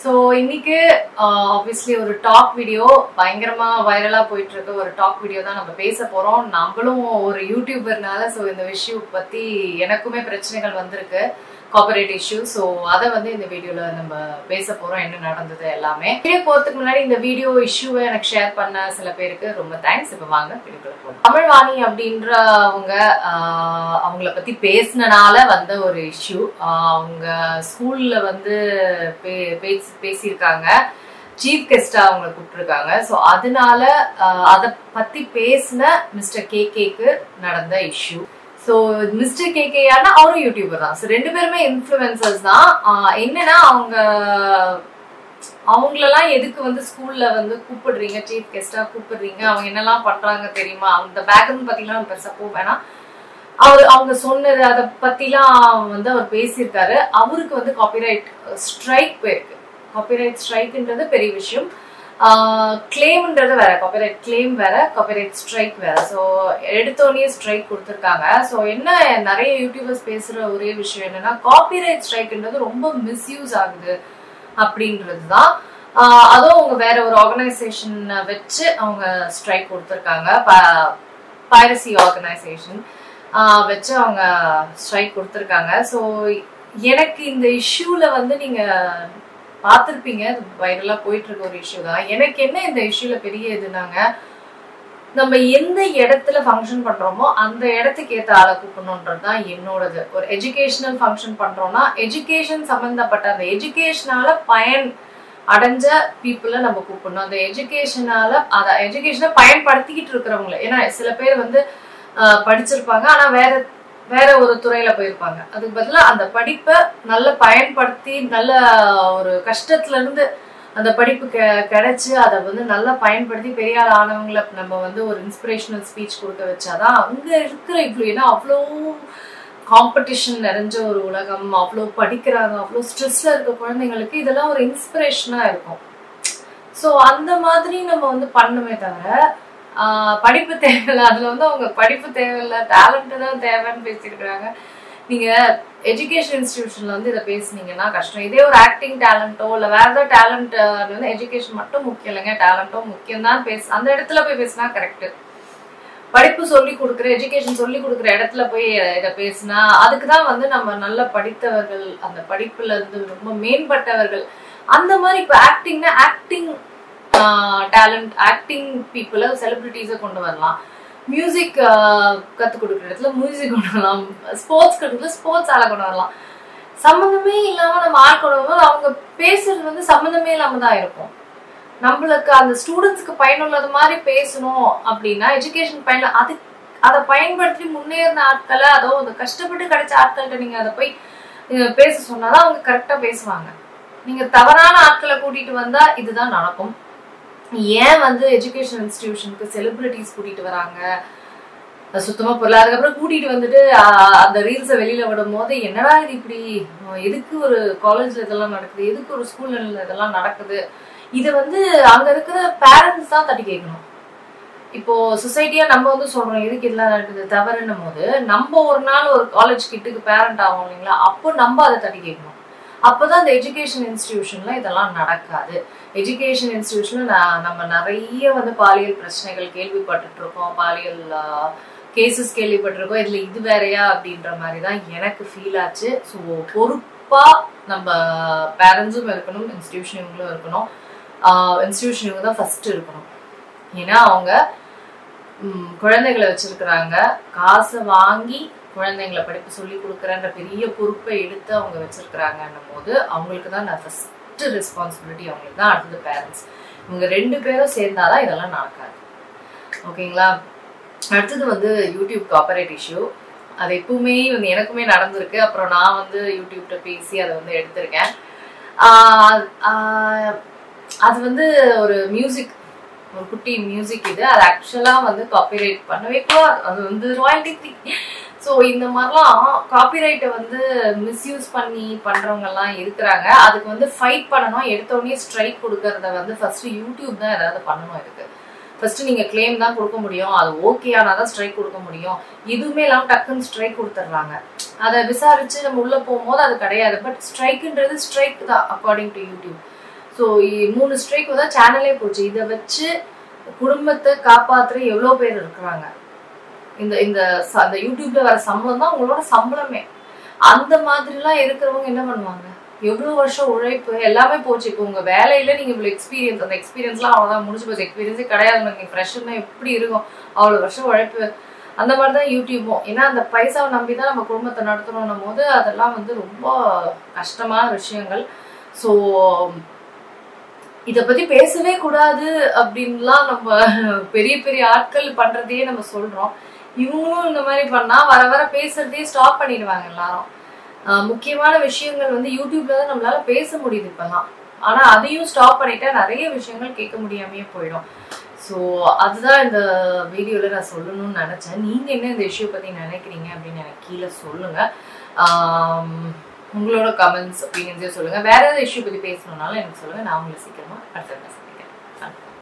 So இன்னைக்கு obviously ஒரு dog video பயங்கரமா வைரலா போயிட்டு இருக்க ஒரு டாக் வீடியோ தான் நம்ம பேச போறோம். நம்மளும் ஒரு யூடியூபர்னால சோ இந்த விஷயம் பத்தி எனக்குமே பிரச்சனைகள் வந்திருக்கு, கார்ப்பரேட் இஷ்யூ. சோ அத வந்து இந்த வீடியோல நம்ம பேச போறோம், என்ன நடந்தது எல்லாமே. வீடியோ போறதுக்கு முன்னாடி இந்த வீடியோ இஷ்யூவை எனக்கு ஷேர் பண்ண சில பேருக்கு ரொம்ப தேங்க்ஸ். இப்ப வாங்க வீடியோக்குள்ள போலாம். தமிழ்வாணி அப்படின்ற அவங்கள பத்தி பேசினால வந்த ஒரு இஷ்யூ. அவங்க ஸ்கூல்ல வந்து பேசியிருக்காங்க, சீஃப் கெஸ்டா அவங்களை கூப்பிட்டுருக்காங்க. ஸோ அதனால அதை பத்தி பேசின மிஸ்டர் கேகேக்கு நடந்த இஷ்யூ. ஸோ மிஸ்டர் கேகேயானா அவரும் யூடியூபர் தான். ஸோ ரெண்டு பேருமே இன்ஃப்ளூயன்சர்ஸ் தான். என்னன்னா அவங்களெல்லாம் எதுக்கு வந்து ஸ்கூல்ல வந்து கூப்பிடுறீங்க, சீஃப் கெஸ்டா கூப்பிடுறீங்க, அவங்க என்னெல்லாம் பண்றாங்க தெரியுமா, அந்த பேக்ரவுண்ட் பத்திலாம் நம்ம பெருசா போக வேணாம். அவங்க சொன்னது அதை பத்திலாம் வந்து அவர் பேசியிருக்காரு. அவருக்கு வந்து காப்பிரைட் ஸ்ட்ரைக் போயிருக்கு. காப்பிரைட் ஸ்ட்ரைக்ன்றது பெரிய விஷயம், கிளைம்ன்றது வேற. காப்பிரைட் கிளைம் வேற, காப்பிரைட் ஸ்ட்ரைக் வேற. ஸோ எடுத்தோடனே ஸ்ட்ரைக் கொடுத்துருக்காங்க. ஸோ என்ன நிறைய யூடியூபர்ஸ் பேசுற ஒரே விஷயம் என்னன்னா, காப்பிரைட் ஸ்ட்ரைக்ன்றது ரொம்ப மிஸ்யூஸ் ஆகுது அப்படின்றது தான். அதுவும் அவங்க வேற ஒரு ஆர்கனைசேஷன் வச்சு அவங்க ஸ்ட்ரைக் கொடுத்துருக்காங்க, பைரசி ஆர்கனைசேஷன் வச்சு அவங்க ஸ்ட்ரைக் கொடுத்துருக்காங்க. ஸோ எனக்கு இந்த இஷ்யூல வந்து நீங்க பார்த்துருப்பீங்க, வைரலா போயிட்டு இருக்க ஒரு இஷ்யூ தான். எனக்கு என்ன இந்த இஷ்யூல பெரிய இதுனாங்க, நம்ம எந்த இடத்துல ஃபங்க்ஷன் பண்றோமோ அந்த இடத்துக்கு ஏற்ற ஆளை கூப்பிடணுன்றது தான் என்னோடது. ஒரு எஜுகேஷனல் ஃபங்க்ஷன் பண்றோம்னா எஜுகேஷன் சம்பந்தப்பட்ட அந்த எஜுகேஷனால பயன் அடைஞ்ச பீப்புளை நம்ம கூப்பிடணும். அந்த எஜுகேஷனை பயன்படுத்திக்கிட்டு இருக்கிறவங்கள. ஏன்னா சில பேர் வந்து படிச்சிருப்பாங்க, ஆனா வேற ஒரு துறையில போயிருப்பாங்க. அதுக்கு பதிலா அந்த படிப்பை நல்ல பயன்படுத்தி, நல்ல ஒரு கஷ்டத்துல இருந்து அந்த படிப்பு கிடைச்சு அதை வந்து நல்லா பயன்படுத்தி பெரிய ஆள் ஆனவங்களை நம்ம வந்து ஒரு இன்ஸ்பிரேஷனல் ஸ்பீச் கொடுக்க வச்சாதான் அங்க இருக்கிற ஏன்னா அவ்வளோ காம்படிஷன் நிறைஞ்ச ஒரு உலகம், அவ்வளோ படிக்கிறாங்க, அவ்வளோ ஸ்ட்ரெஸ்ல இருக்க குழந்தைங்களுக்கு இதெல்லாம் ஒரு இன்ஸ்பிரேஷனா இருக்கும். ஸோ அந்த மாதிரி நம்ம வந்து பண்ணுமே தவிர படிப்பு தேவையில்லை. அதுல வந்து அவங்க படிப்பு தேவையில்லை, டேலண்ட் தான் தேவைன்னு பேசிருக்கிறாங்க. நீங்க எஜுகேஷன் இன்ஸ்டிடியூஷன்ல வந்து இதை பேசுனீங்கன்னா கஷ்டம். இதே ஒரு ஆக்டிங் டேலண்டோ இல்ல வேற ஏதாவது டேலண்ட் வந்து எஜுகேஷன் மட்டும் முக்கியம் இல்லைங்க, டேலண்ட்டும் முக்கியம் தான். அந்த இடத்துல போய் பேசினா கரெக்ட். படிப்பு சொல்லி கொடுக்குற, எஜுகேஷன் சொல்லி கொடுக்குற இடத்துல போய் இதை பேசினா அதுக்குதான் வந்து நம்ம நல்ல படித்தவர்கள், அந்த படிப்புல இருந்து ரொம்ப மேம்பட்டவர்கள். அந்த மாதிரி இப்ப ஆக்டிங்னா ஆக்டிங் டேலண்ட், ஆக்டிங் பீப்புளை, செலிபிரிட்டிஸை கொண்டு வரலாம். மியூசிக் கற்றுக் கொடுக்குற இடத்துல மியூசிக் கொண்டு வரலாம், ஸ்போர்ட்ஸ் கற்றுக்கிற ஸ்போர்ட்ஸ் ஆளை கொண்டு வரலாம். சம்மந்தமே இல்லாம நம்ம ஆள் கொண்டு வரும்போது அவங்க பேசுறது வந்து சம்மந்தமே இல்லாம தான் இருக்கும். நம்மளுக்கு அந்த ஸ்டூடெண்ட்ஸ்க்கு பயனுள்ளது மாதிரி பேசணும் அப்படின்னா எஜுகேஷன் அதை பயன்படுத்தி முன்னேறின ஆட்களை, அதோ அந்த கஷ்டப்பட்டு கிடைச்ச ஆட்கள்கிட்ட நீங்க அதை போய் பேச சொன்னாதான் அவங்க கரெக்டா பேசுவாங்க. நீங்க தவறான ஆட்களை கூட்டிட்டு வந்தா இதுதான் நடக்கும். ஏன் வந்து எஜுகேஷன் இன்ஸ்டிடியூஷனுக்கு செலிபிரிட்டிஸ் கூட்டிட்டு வராங்க, சுத்தமா பொருள். அதுக்கப்புறம் கூட்டிட்டு வந்துட்டு அந்த ரீல்ஸை வெளியில விடும் போது என்னடா இது இப்படி, எதுக்கு ஒரு காலேஜ்ல இதெல்லாம் நடக்குது, எதுக்கு ஒரு ஸ்கூல்ல இதெல்லாம் நடக்குது, இதை வந்து அங்க இருக்கிற பேரண்ட்ஸ் தான் தட்டி கேட்கணும். இப்போ சொசைட்டியா நம்ம வந்து சொல்றோம் எதுக்கு இதெல்லாம் நடக்குது தவறுன்னும் போது, நம்ம ஒரு நாள் ஒரு காலேஜ் கிட்டுக்கு பேரண்ட் ஆகும் இல்லைங்களா, அப்போ நம்ம அதை தட்டி கேட்கணும். அப்போதான் இந்த எஜுகேஷன் இன்ஸ்டிடியூஷன்ல இதெல்லாம் நடக்காது. எஜுகேஷன் இன்ஸ்டிடியூஷன்ல நம்ம நிறைய வந்து பாலியல் பிரச்சனைகள் கேள்விப்பட்டு இருக்கோம், பாலியல் கேசஸ் கேள்விப்பட்டிருக்கோம். இதுல இது வேறையா அப்படின்ற மாதிரி தான் எனக்கு ஃபீல் ஆச்சு. ஸோ பொறுப்பா நம்ம பேரண்ட்ஸும் இருக்கணும், இன்ஸ்டிடியூஷன் இவங்களும் இருக்கணும். இன்ஸ்டிடியூஷன் இவங்க தான் ஃபர்ஸ்ட் இருக்கணும். ஏன்னா அவங்க குழந்தைகளை வச்சிருக்கிறாங்க, காசை வாங்கி குழந்தைங்களை படிப்பு சொல்லி கொடுக்குறன்ற பெரிய பொறுப்பை எடுத்து அவங்க வச்சிருக்கிறாங்கன்னும் போது அவங்களுக்கு தான் நான் ஃபர்ஸ்ட் ரெஸ்பான்சிபிலிட்டி, அவங்களுக்கு தான். அடுத்தது பேரண்ட்ஸ். இவங்க ரெண்டு பேரும் சேர்ந்தாதான் இதெல்லாம் நடக்காது. ஓகேங்களா? அடுத்தது வந்து யூடியூப் கார்ப்பரேட் இஷ்யூ. அது எப்பவுமே வந்து எனக்குமே நடந்திருக்கு. அப்புறம் நான் வந்து யூடியூப்ல பேசி அதை வந்து எடுத்திருக்கேன். அது வந்து ஒரு மியூசிக், ஒரு குட்டி மியூசிக். இது அது ஆக்சுவலா வந்து காப்பிரைட் பண்ணவே கூடாது, அது வந்து ராயல்டி. ஸோ இந்த மாதிரிலாம் காப்பிரைட்டை வந்து மிஸ்யூஸ் பண்ணி பண்றவங்க எல்லாம் இருக்கிறாங்க. அதுக்கு வந்து ஃபைட் பண்ணணும். எடுத்தோடனே ஸ்ட்ரைக் கொடுக்கறத வந்து ஃபர்ஸ்ட் யூடியூப் தான் ஏதாவது பண்ணணும். இதுக்கு ஃபர்ஸ்ட் நீங்க கிளைம் தான் கொடுக்க முடியும், அது ஓகே ஆனாதான் ஸ்ட்ரைக் கொடுக்க முடியும். எதுவுமே இல்லாம டக்குன்னு ஸ்ட்ரைக் கொடுத்துட்றாங்க. அதை விசாரிச்சு நம்ம உள்ள போகும்போது அது கிடையாது. பட் ஸ்ட்ரைக்குன்றது ஸ்ட்ரைக் தான் according to YouTube. So 3 strike தான் சேனலே போச்சு. இதை வச்சு குடும்பத்தை காப்பாத்துற எவ்வளோ பேர் இருக்கிறாங்க. இந்த யூடியூப்ல வர சம்பளம் தான் உங்களோட சம்பளமே. அந்த மாதிரிலாம் இருக்கிறவங்க என்ன பண்ணுவாங்க? எவ்வளவு வருஷம் உழைப்பு எல்லாமே போச்சு. இப்போ உங்க வேலையில நீங்க இவ்வளவு எக்ஸ்பீரியன்ஸ், அந்த எக்ஸ்பீரியன்ஸ்லாம் அவ்வளவுதான் முடிஞ்சு போச்சு. எக்ஸ்பீரியன்ஸே கிடையாது. நீங்க ஃப்ரெஷ்ஷர்னா எப்படி இருக்கும்? அவ்வளவு வருஷம் உழைப்பு. அந்த மாதிரிதான் யூடியூபும். ஏன்னா அந்த பைசாவை நம்பிதான் நம்ம குடும்பத்தை நடத்தணும் போது அதெல்லாம் வந்து ரொம்ப கஷ்டமான விஷயங்கள். ஸோ இத பத்தி பேசவே கூடாது அப்படின்லாம் நம்ம பெரிய பெரிய ஆட்கள் பண்றதையே நம்ம சொல்றோம். இவங்களும் இந்த மாதிரி பண்ணா வர வர பேசுறதையே ஸ்டாப் பண்ணிடுவாங்க எல்லாரும். முக்கியமான விஷயங்கள் வந்து யூடியூப்ல தான் நம்மளால பேச முடியுது இப்பெல்லாம். ஆனா அதையும் ஸ்டாப் பண்ணிட்டா நிறைய விஷயங்கள் கேட்க முடியாமையே போயிடும். ஸோ அதுதான் இந்த வீடியோல நான் சொல்லணும்னு நினைச்சேன். நீங்க என்ன இந்த இஷ்யூ பத்தி நினைக்கிறீங்க அப்படின்னு எனக்கு கீழே சொல்லுங்க. உங்களோட கமெண்ட்ஸ் ஒப்பீனியன்ஸே சொல்லுங்க. வேற ஏதாவது இஷ்யூ பத்தி பேசணும்னாலும் எனக்கு சொல்லுங்க. நான் உங்களை சீக்கிரமா அடுத்த